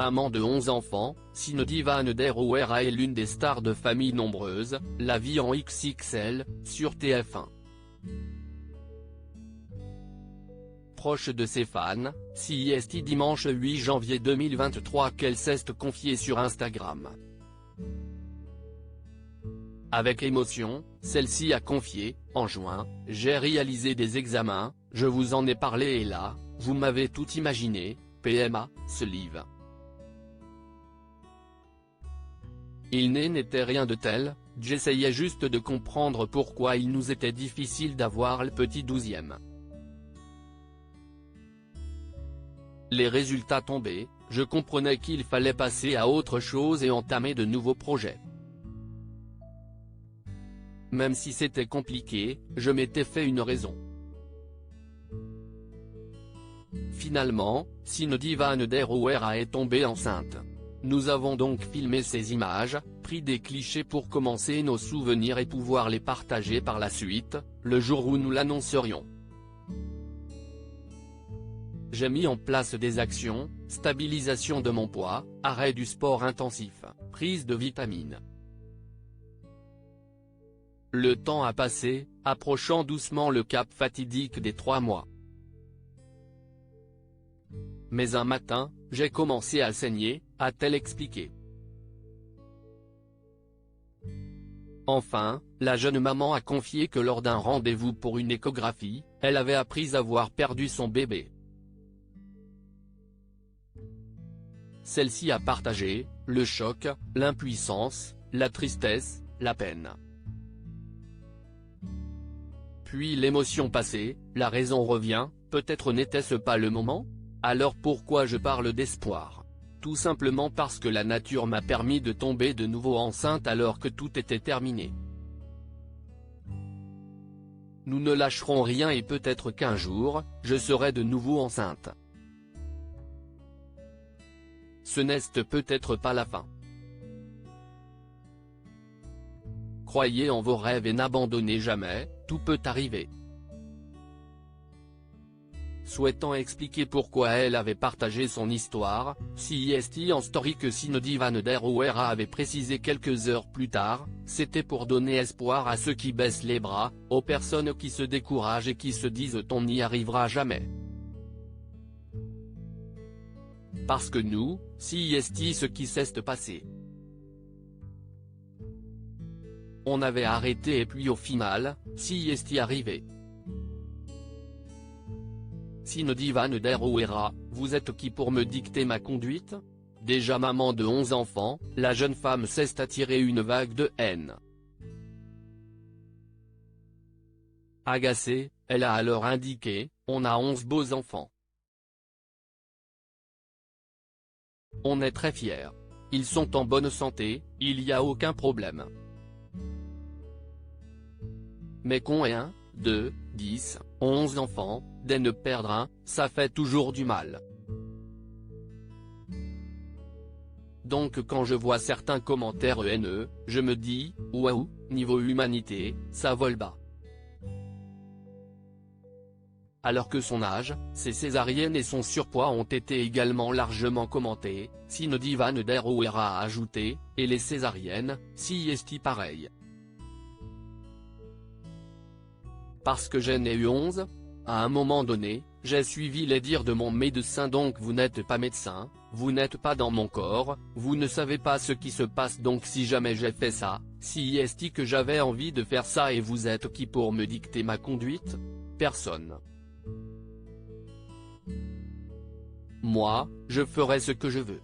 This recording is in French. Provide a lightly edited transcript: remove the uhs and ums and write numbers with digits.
Maman de 11 enfants, Cindy Van der Oera est l'une des stars de familles nombreuses, La vie en XXL, sur TF1. Proche de ses fans, CIST dimanche 8 janvier 2023 qu'elle s'est confiée sur Instagram. Avec émotion, celle-ci a confié, en juin, j'ai réalisé des examens, je vous en ai parlé et là, vous m'avez tout imaginé, PMA, ce livre. Il n'était rien de tel, j'essayais juste de comprendre pourquoi il nous était difficile d'avoir le petit 12e. Les résultats tombaient, je comprenais qu'il fallait passer à autre chose et entamer de nouveaux projets. Même si c'était compliqué, je m'étais fait une raison. Finalement, Cindy Van der Oera est tombée enceinte. Nous avons donc filmé ces images, pris des clichés pour commencer nos souvenirs et pouvoir les partager par la suite, le jour où nous l'annoncerions. J'ai mis en place des actions, stabilisation de mon poids, arrêt du sport intensif, prise de vitamines. Le temps a passé, approchant doucement le cap fatidique des 3 mois. Mais un matin, j'ai commencé à saigner, a-t-elle expliqué. Enfin, la jeune maman a confié que lors d'un rendez-vous pour une échographie, elle avait appris avoir perdu son bébé. Celle-ci a partagé, le choc, l'impuissance, la tristesse, la peine. Puis l'émotion passée, la raison revient, peut-être n'était-ce pas le moment ? Alors pourquoi je parle d'espoir ? Tout simplement parce que la nature m'a permis de tomber de nouveau enceinte alors que tout était terminé. Nous ne lâcherons rien et peut-être qu'un jour, je serai de nouveau enceinte. Ce n'est peut-être pas la fin. Croyez en vos rêves et n'abandonnez jamais, tout peut arriver. Souhaitant expliquer pourquoi elle avait partagé son histoire, CIST en story que Cindy Van der Oera avait précisé quelques heures plus tard, c'était pour donner espoir à ceux qui baissent les bras, aux personnes qui se découragent et qui se disent on n'y arrivera jamais. Parce que nous, CIST ce qui s'est passé. On avait arrêté et puis au final, CIST arrivé. Cindy Van der Oera, vous êtes qui pour me dicter ma conduite ? Déjà maman de 11 enfants, la jeune femme s'est attirée une vague de haine. Agacée, elle a alors indiqué, on a 11 beaux enfants. On est très fiers. Ils sont en bonne santé, il n'y a aucun problème. Mais qu'on ait 1, 2, 10, 11 enfants, dès ne perdre un, ça fait toujours du mal. Donc quand je vois certains commentaires haineux, je me dis, waouh, niveau humanité, ça vole bas. Alors que son âge, ses césariennes et son surpoids ont été également largement commentés, Cindy Van der Oera a ajouté, et les césariennes, CIST pareil. Parce que j'en ai eu 11, à un moment donné, j'ai suivi les dires de mon médecin donc vous n'êtes pas médecin, vous n'êtes pas dans mon corps, vous ne savez pas ce qui se passe donc si jamais j'ai fait ça, CIST que j'avais envie de faire ça et vous êtes qui pour me dicter ma conduite ? Personne. Moi, je ferai ce que je veux.